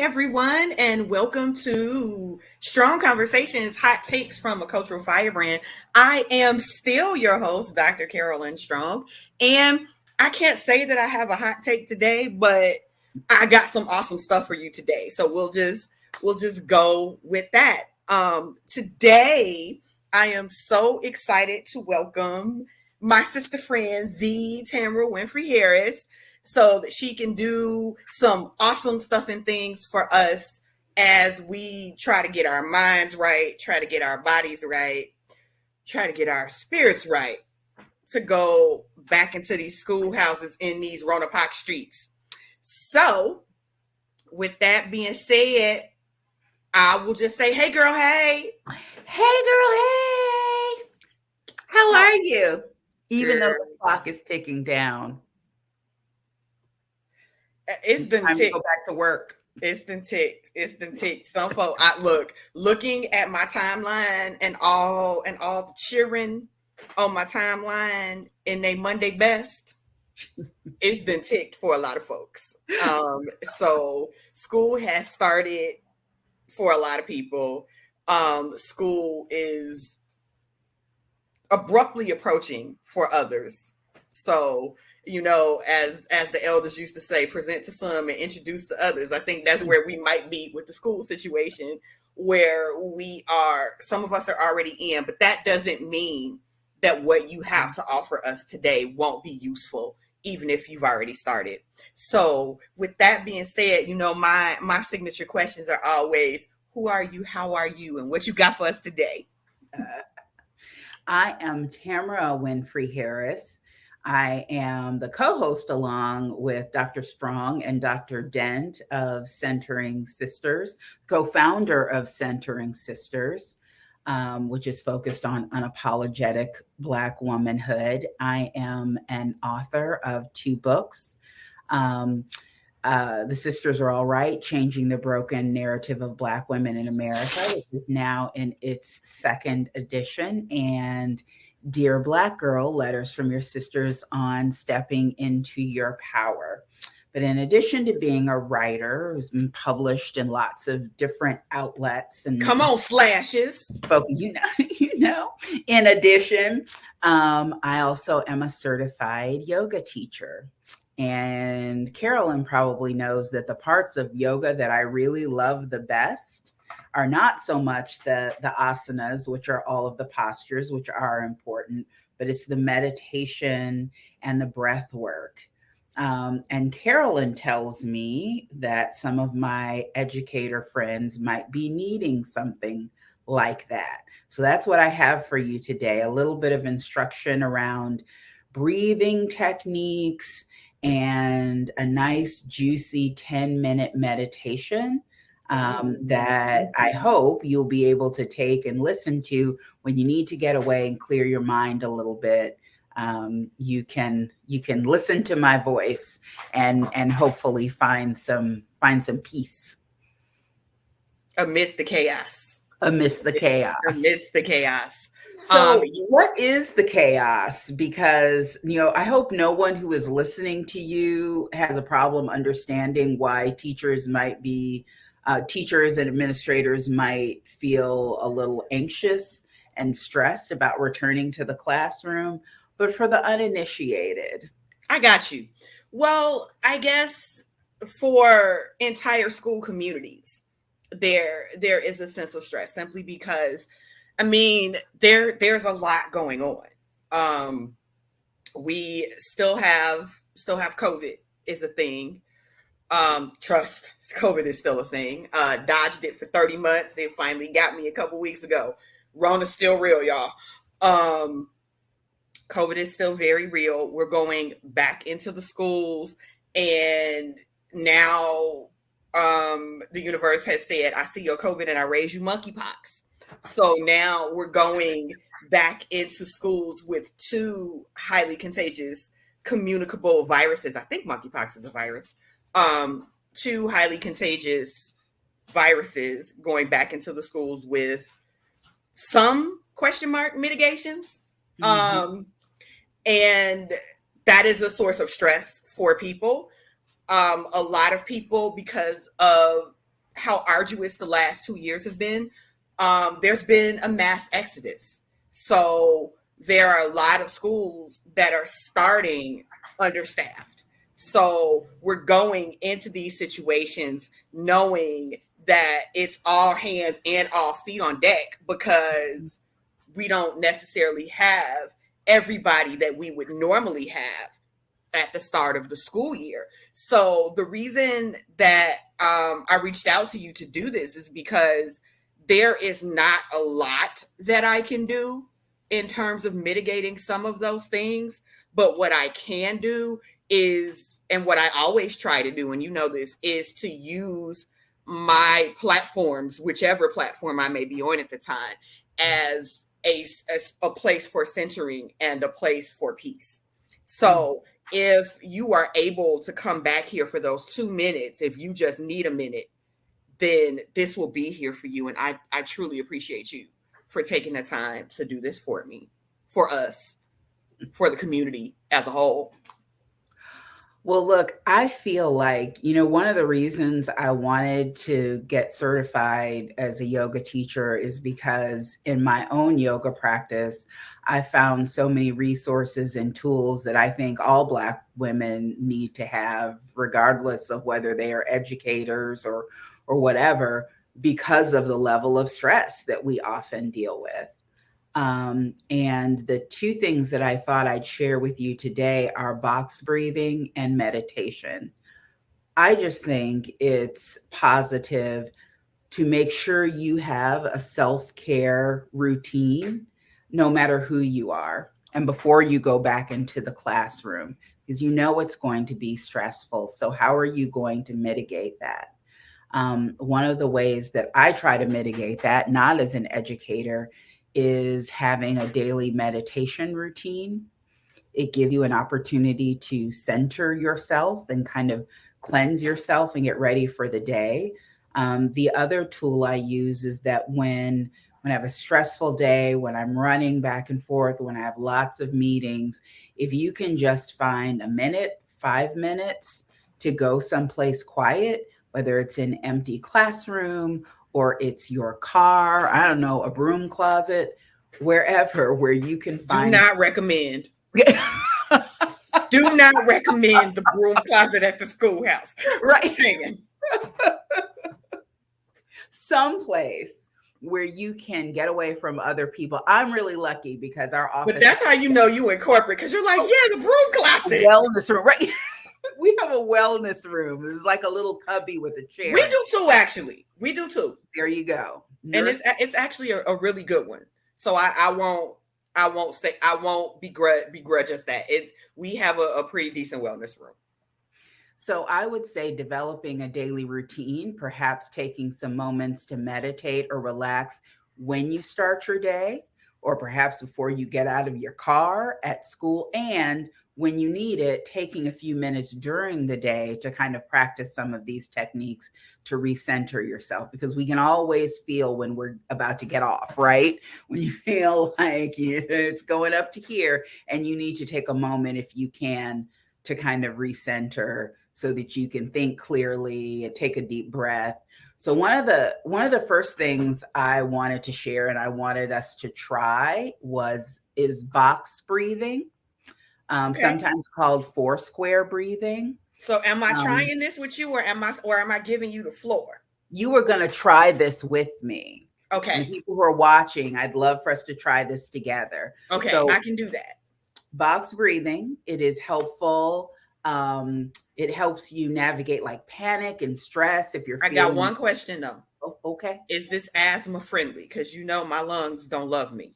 everyone, and welcome to Strong Conversations Hot Takes from a Cultural Firebrand. I am still your host, Dr. Carolyn Strong, and I can't say that I have a hot take today, but I got some awesome stuff for you today. So we'll just go with that. Today I am so excited to welcome my sister friend Z Tamara Winfrey Harris so that she can do some awesome stuff and things for us as we try to get our minds right, try to get our bodies right, try to get our spirits right to go back into these schoolhouses in these Ronapak streets. So, with that being said, I will just say, hey, girl, hey. Hey, girl, hey. How How, are you? Even though girl, the clock is ticking down, it's done time to tick. go back to work. It's done ticked. It's done ticked. Some folk, looking at my timeline and all the cheering on my timeline in they Monday best. It's done ticked for a lot of folks. So school has started for a lot of people. School is abruptly approaching for others. So, as the elders used to say, present to some and introduce to others. I think that's where we might be with the school situation, where some of us are already in, but that doesn't mean that what you have to offer us today won't be useful, even if you've already started. So, with that being said, my signature questions are always, who are you, how are you, and what you got for us today? I am Tamara Winfrey Harris. I am the co host along with Dr. Strong and Dr. Dent of Centering Sisters, co founder of Centering Sisters, which is focused on unapologetic Black womanhood. I am an author of 2 books. Um, the Sisters Are All Right, Changing the Broken Narrative of Black Women in America, which is now in its second edition, and Dear Black Girl, Letters from Your Sisters on Stepping into Your Power. But in addition to being a writer who's been published in lots of different outlets and Come on, slashes. folk, in addition, I also am a certified yoga teacher. And Carolyn probably knows that the parts of yoga that I really love the best are not so much the asanas, which are all of the postures, which are important, but it's the meditation and the breath work. And Carolyn tells me that some of my educator friends might be needing something like that. So that's what I have for you today, a little bit of instruction around breathing techniques and a nice, juicy 10-minute meditation that I hope you'll be able to take and listen to when you need to get away and clear your mind a little bit. You can listen to my voice and hopefully find some peace Amidst the chaos. amidst the chaos. Amidst the chaos. So, what is the chaos? Because, I hope no one who is listening to you has a problem understanding why teachers and administrators might feel a little anxious and stressed about returning to the classroom. But for the uninitiated, I got you. Well, I guess for entire school communities, there is a sense of stress simply because, there's a lot going on. Um, we still have COVID is a thing. Trust COVID is still a thing. Dodged it for 30 months. It finally got me a couple weeks ago. Rona's still real, y'all. Um, COVID is still very real. We're going back into the schools, and now the universe has said, I see your COVID and I raise you monkeypox. So now we're going back into schools with 2 highly contagious communicable viruses. I think monkeypox is a virus. 2 highly contagious viruses going back into the schools with some question mark mitigations. mhm, Um, and that is a source of stress for people. A lot of people, because of how arduous the last 2 years have been, there's been a mass exodus. So there are a lot of schools that are starting understaffed. So we're going into these situations knowing that it's all hands and all feet on deck, because we don't necessarily have everybody that we would normally have at the start of the school year. So the reason that I reached out to you to do this is because there is not a lot that I can do in terms of mitigating some of those things. But what I can do is, and what I always try to do, and you know this, is to use my platforms, whichever platform I may be on at the time, as a place for centering and a place for peace. So if you are able to come back here for those 2 minutes, if you just need a minute, then this will be here for you. And I truly appreciate you for taking the time to do this for me, for us, for the community as a whole. Well, look, I feel like, one of the reasons I wanted to get certified as a yoga teacher is because in my own yoga practice, I found so many resources and tools that I think all Black women need to have, regardless of whether they are educators or whatever, because of the level of stress that we often deal with. And the two things that I thought I'd share with you today are box breathing and meditation. I just think it's positive to make sure you have a self-care routine, no matter who you are, and before you go back into the classroom, because it's going to be stressful. So how are you going to mitigate that? One of the ways that I try to mitigate that, not as an educator, is having a daily meditation routine. It gives you an opportunity to center yourself and kind of cleanse yourself and get ready for the day. The other tool I use is that when I have a stressful day, when I'm running back and forth, when I have lots of meetings, if you can just find a minute, 5 minutes to go someplace quiet, whether it's an empty classroom or it's your car, I don't know, a broom closet, wherever, where you can find. Do not recommend. Do not recommend the broom closet at the schoolhouse. Right. Someplace where you can get away from other people. I'm really lucky because our office. But that's how you know you in corporate, because you're like, yeah, the broom closet. Wellness room, right? We have a wellness room. There's like a little cubby with a chair. We do too, actually. We do too. There you go. And it's actually a really good one. So I won't begrudge us that. We have a pretty decent wellness room. So I would say developing a daily routine, perhaps taking some moments to meditate or relax when you start your day, or perhaps before you get out of your car, at school, and when you need it, taking a few minutes during the day to kind of practice some of these techniques to recenter yourself, because we can always feel when we're about to get off, right? When you feel like it's going up to here and you need to take a moment, if you can, to kind of recenter so that you can think clearly and take a deep breath. So one of the first things I wanted to share and I wanted us to try is box breathing. Sometimes called Foursquare breathing. So am I trying this with you, or am I giving you the floor? You were going to try this with me. Okay. And people who are watching, I'd love for us to try this together. Okay, so, I can do that. Box breathing, it is helpful. It helps you navigate like panic and stress if you're I got one question though. Oh, okay. Is this asthma friendly? Because my lungs don't love me.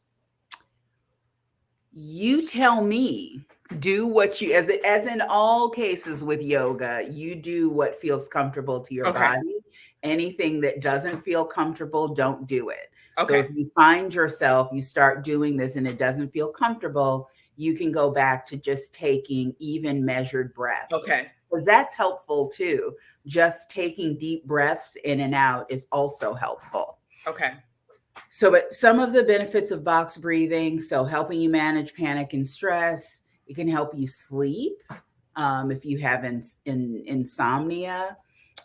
You tell me. Do what you, as in all cases with yoga, you do what feels comfortable to your body. Anything that doesn't feel comfortable, don't do it. Okay. So if you find yourself, you start doing this and it doesn't feel comfortable, you can go back to just taking even measured breaths. Okay. Because that's helpful too. Just taking deep breaths in and out is also helpful. Okay. So, but some of the benefits of box breathing, so helping you manage panic and stress, it can help you sleep if you have insomnia.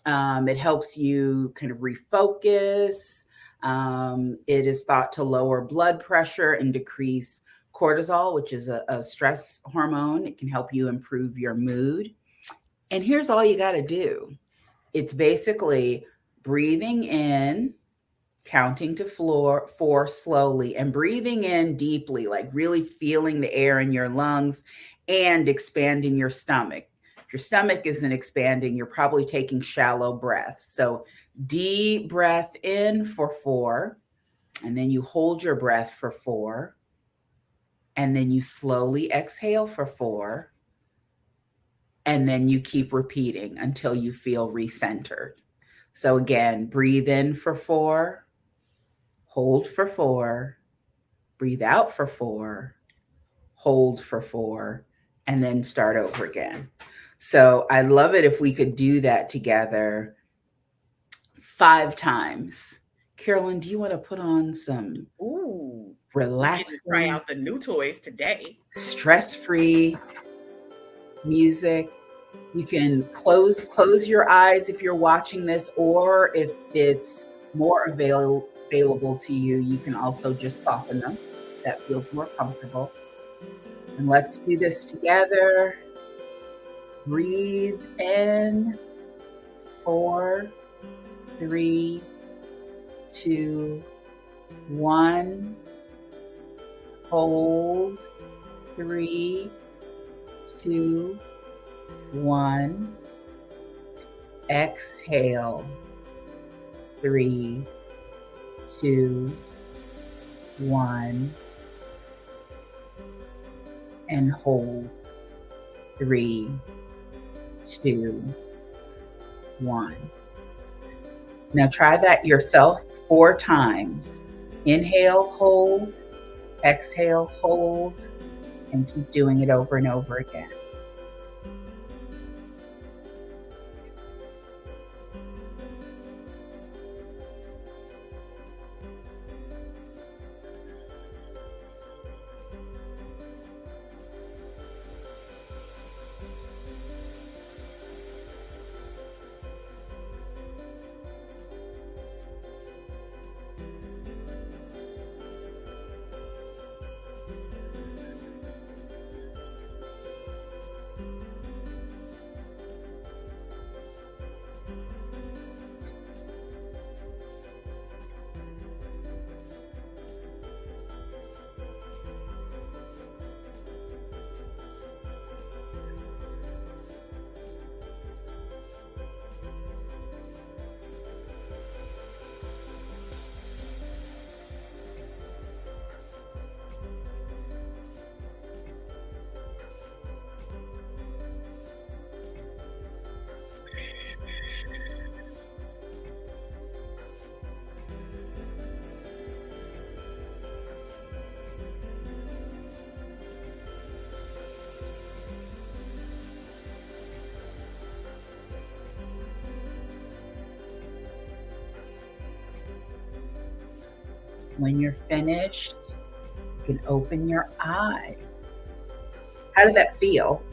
It helps you kind of refocus. It is thought to lower blood pressure and decrease cortisol, which is a stress hormone. It can help you improve your mood. And here's all you got to do. It's basically breathing in, counting to four slowly, and breathing in deeply, like really feeling the air in your lungs and expanding your stomach. If your stomach isn't expanding, you're probably taking shallow breaths. So deep breath in for 4, and then you hold your breath for 4, and then you slowly exhale for 4, and then you keep repeating until you feel recentered. So again, breathe in for 4, hold for 4, breathe out for 4, hold for 4, and then start over again. So I'd love it if we could do that together 5 times. Carolyn, do you want to put on some relaxing, try out the new toys today, stress-free music? You can close your eyes if you're watching this, or if it's more available to you, you can also just soften them. That feels more comfortable. And let's do this together. Breathe in. 4, 3, 2, 1. Hold. 3, 2, 1. Exhale. 3, 2, 1. And hold. 3, 2, 1. Now try that yourself 4 times. Inhale, hold, exhale, hold, and keep doing it over and over again. When you're finished, you can open your eyes. How did that feel?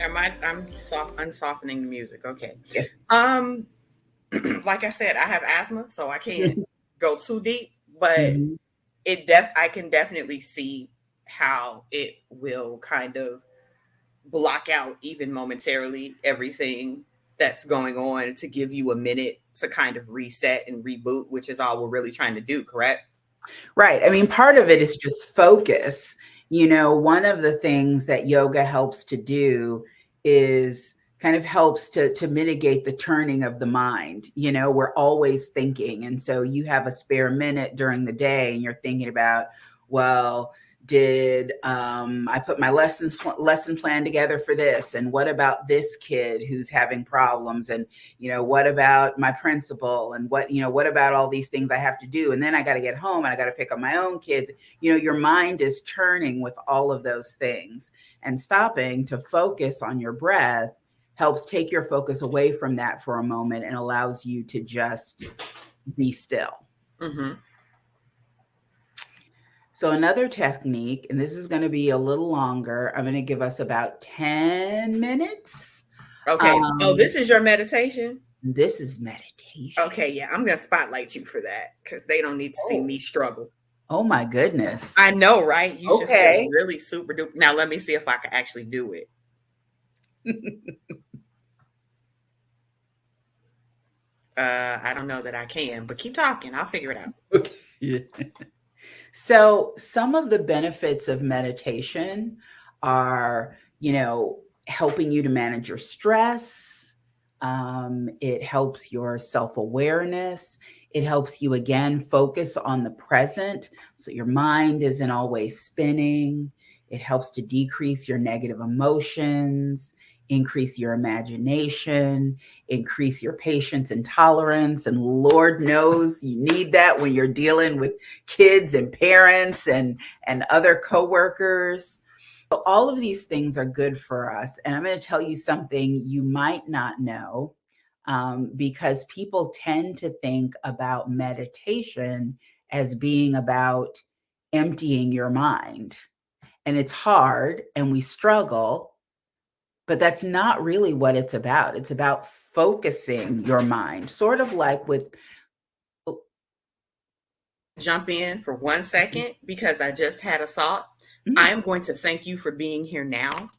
I'm unsoftening the music. Okay. Yeah. Like I said, I have asthma, so I can't go too deep, but I can definitely see how it will kind of block out, even momentarily, everything that's going on, to give you a minute to kind of reset and reboot, which is all we're really trying to do, correct? Right. I mean, part of it is just focus. You know, one of the things that yoga helps to do is kind of helps to mitigate the turning of the mind. You know, we're always thinking. And so you have a spare minute during the day and you're thinking about, well, did I put my lesson plan together for this? And what about this kid who's having problems? And, you know, what about my principal? And what about all these things I have to do? And then I got to get home and I got to pick up my own kids. You know, your mind is churning with all of those things, and stopping to focus on your breath helps take your focus away from that for a moment and allows you to just be still. Mm-hmm. So another technique, and this is going to be a little longer. I'm going to give us about 10 minutes. Okay. Oh, this is your meditation? This is meditation. Okay, yeah, I'm gonna spotlight you for that because they don't need to see me struggle. Oh my goodness. I know, right? You should feel Okay. really super duper. Now let me see if I can actually do it. I don't know that I can, but keep talking. I'll figure it out. Okay. So some of the benefits of meditation are, helping you to manage your stress. It helps your self-awareness. It helps you, again, focus on the present so your mind isn't always spinning. It helps to decrease your negative emotions, increase your imagination, increase your patience and tolerance. And Lord knows you need that when you're dealing with kids and parents and other coworkers. So all of these things are good for us. And I'm going to tell you something you might not know, because people tend to think about meditation as being about emptying your mind. And it's hard and we struggle, but that's not really what it's about. It's about focusing your mind, sort of like with. Jump in for 1 second because I just had a thought. I am going to thank you for being here now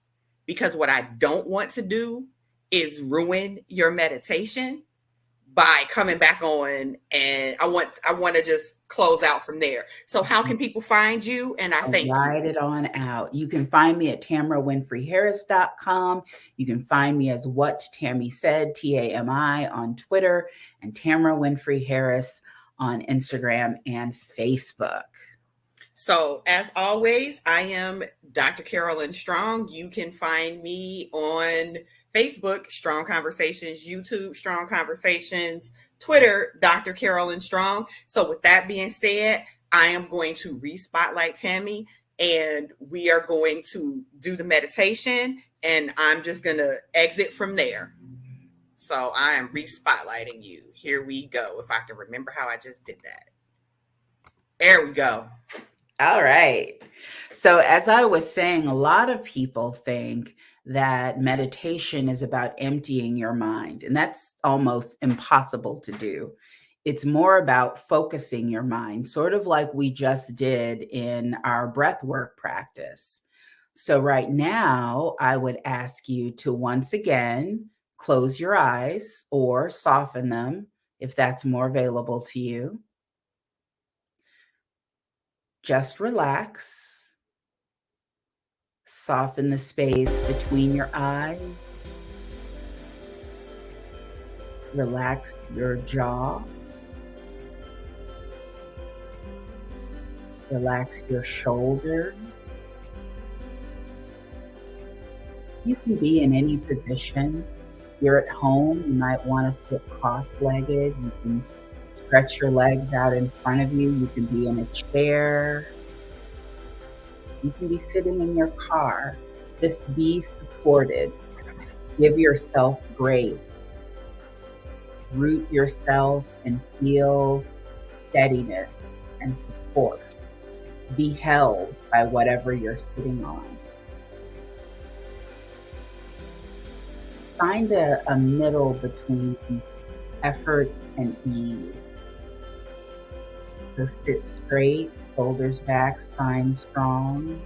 because what I don't want to do is ruin your meditation by coming back on, and I want to just close out from there. So how can people find you? And I thank you. Write it on out. You can find me at TamaraWinfreyHarris.com. You can find me as What Tammy Said, TAMI, on Twitter, and Tamara Winfrey Harris on Instagram and Facebook. So as always, I am Dr. Carolyn Strong. You can find me on Facebook, Strong Conversations, YouTube, Strong Conversations, Twitter, Dr. Carolyn Strong. So with that being said, I am going to re-spotlight Tammy and we are going to do the meditation and I'm just going to exit from there. So I am re-spotlighting you. Here we go. If I can remember how I just did that. There we go. All right. So as I was saying, a lot of people think that meditation is about emptying your mind, and that's almost impossible to do. It's more about focusing your mind, sort of like we just did in our breath work practice. So right now, I would ask you to once again close your eyes or soften them if that's more available to you. Just relax. Soften the space between your eyes. Relax your jaw. Relax your shoulder. You can be in any position. If you're at home, you might want to sit cross-legged. You can stretch your legs out in front of you. You can be in a chair. You can be sitting in your car. Just be supported. Give yourself grace. Root yourself and feel steadiness and support. Be held by whatever you're sitting on. Find a middle between effort and ease. So sit straight, shoulders back, spine strong.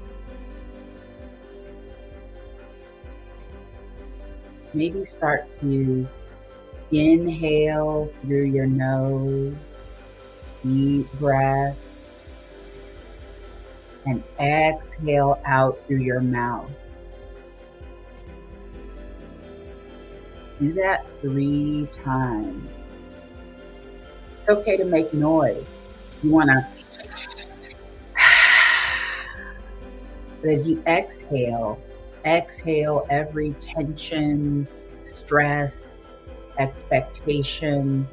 Maybe start to inhale through your nose, deep breath, and exhale out through your mouth. Do that 3 times. It's okay to make noise. You want to, but as you exhale every tension, stress, expectation,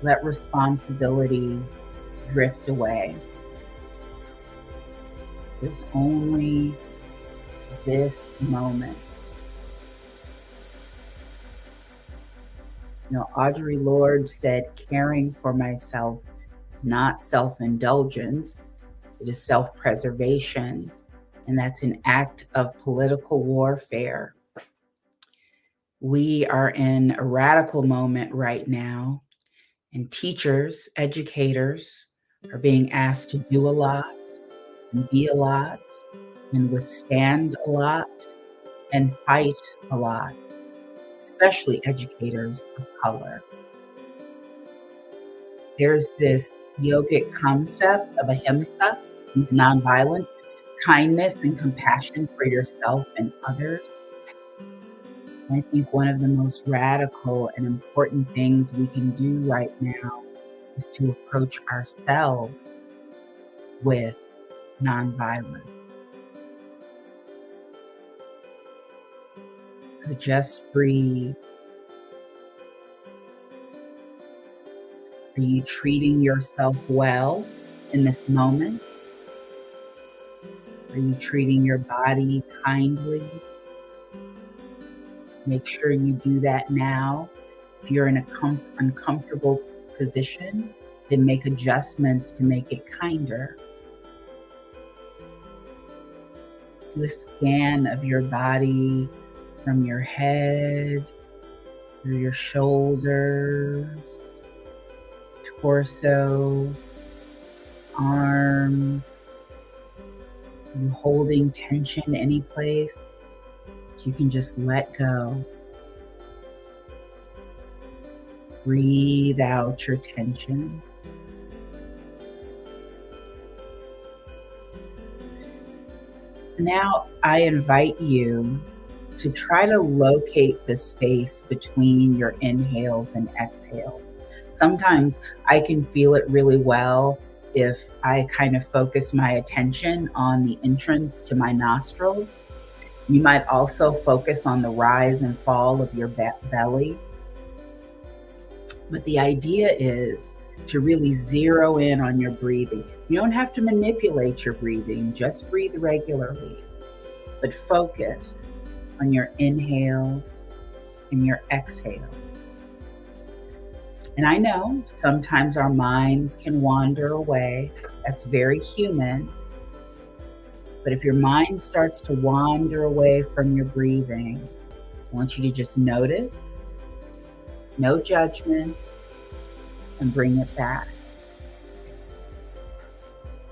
let responsibility drift away. There's only this moment. Audre Lorde said, caring for myself is not self-indulgence, It is self-preservation, and that's an act of political warfare. We are in a radical moment right now, and teachers, educators are being asked to do a lot and be a lot and withstand a lot and fight a lot, especially educators of color. There's this yogic concept of ahimsa, means nonviolence, kindness and compassion for yourself and others. And I think one of the most radical and important things we can do right now is to approach ourselves with nonviolence. So just breathe. Are you treating yourself well in this moment? Are you treating your body kindly? Make sure you do that now. If you're in an uncomfortable position, then make adjustments to make it kinder. Do a scan of your body from your head, through your shoulders, torso, arms. Are you holding tension any place? You can just let go. Breathe out your tension. Now I invite you to try to locate the space between your inhales and exhales. Sometimes I can feel it really well if I kind of focus my attention on the entrance to my nostrils. You might also focus on the rise and fall of your belly. But the idea is to really zero in on your breathing. You don't have to manipulate your breathing, just breathe regularly. But focus on your inhales and your exhales. And I know sometimes our minds can wander away. That's very human. But if your mind starts to wander away from your breathing, I want you to just notice, no judgment, and bring it back.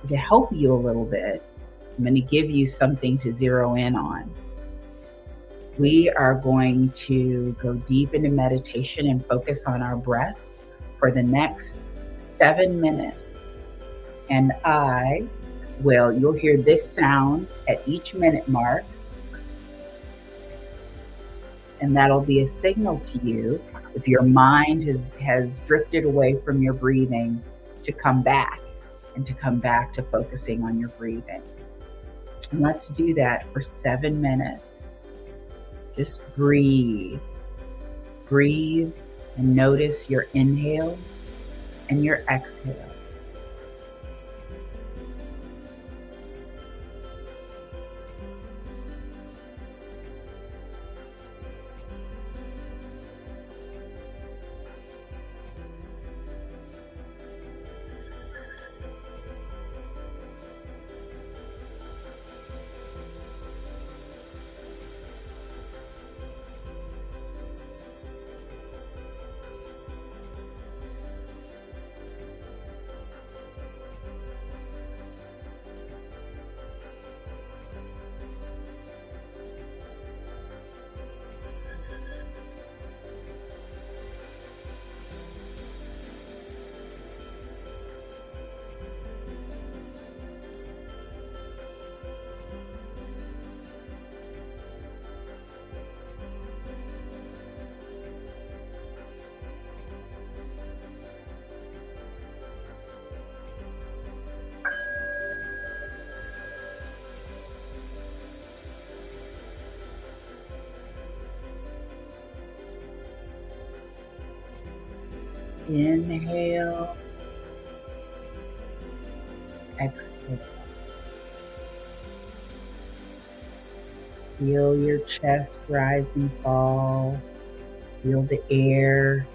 To help you a little bit, I'm going to give you something to zero in on. We are going to go deep into meditation and focus on our breath for the next 7 minutes. And you'll hear this sound at each minute mark. And that'll be a signal to you if your mind has drifted away from your breathing to come back and to come back to focusing on your breathing. And let's do that for 7 minutes. Just breathe. Breathe and notice your inhales and your exhales. Inhale, exhale. Feel your chest rise and fall. Feel the air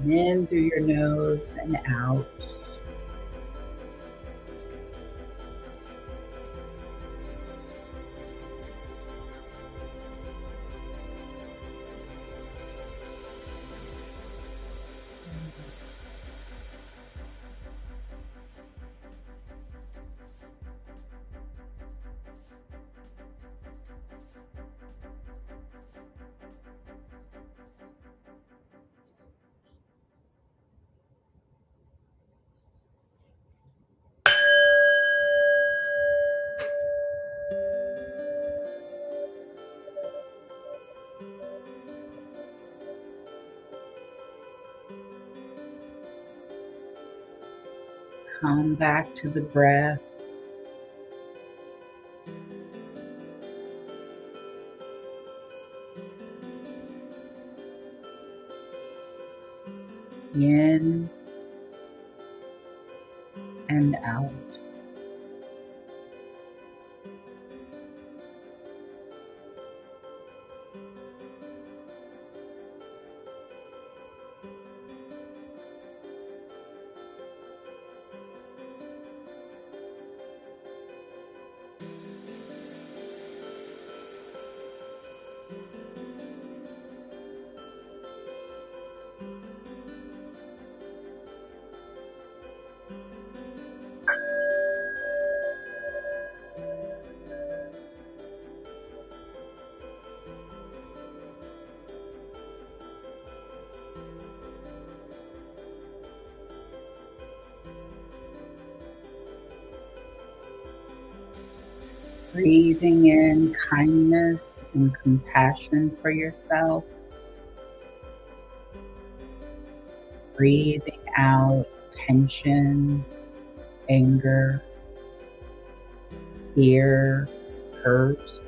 in through your nose and out. come back to the breath. In and out. Breathing in kindness and compassion for yourself. Breathing out tension, anger, fear, hurt.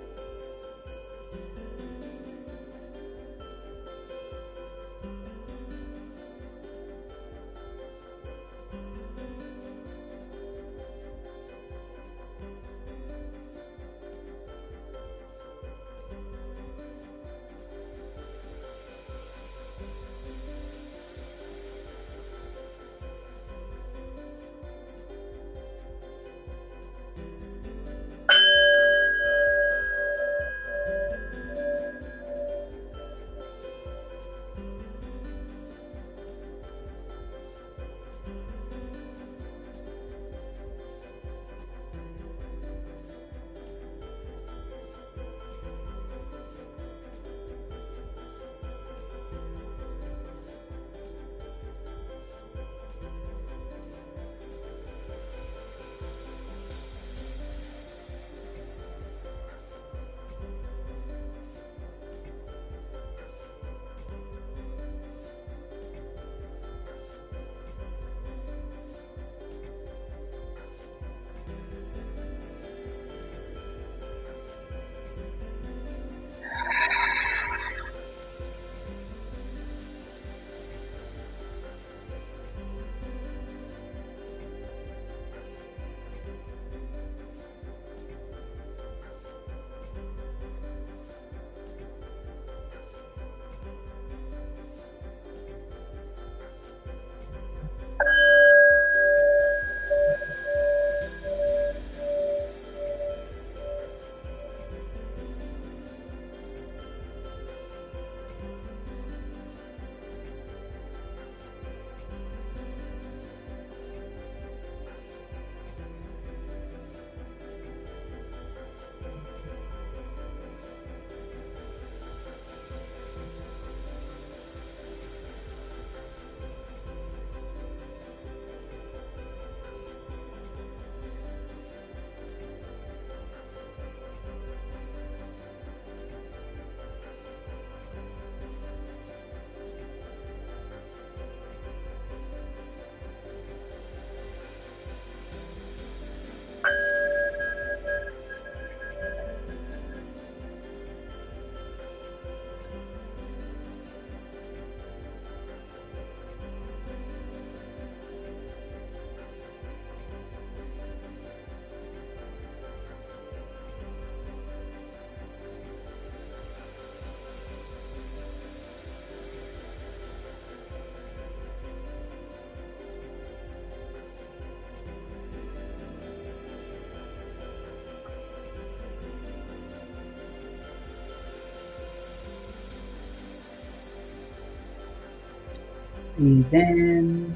Breathe in,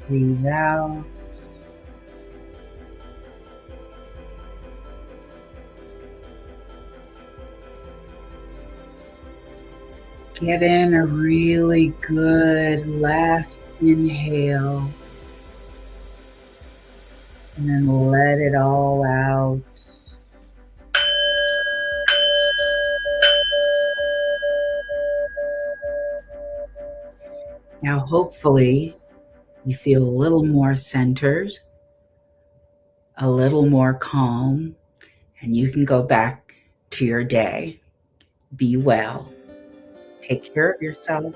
breathe out. Get in a really good last inhale and then let it all out. Now, hopefully, you feel a little more centered, a little more calm, and you can go back to your day. Be well. Take care of yourself.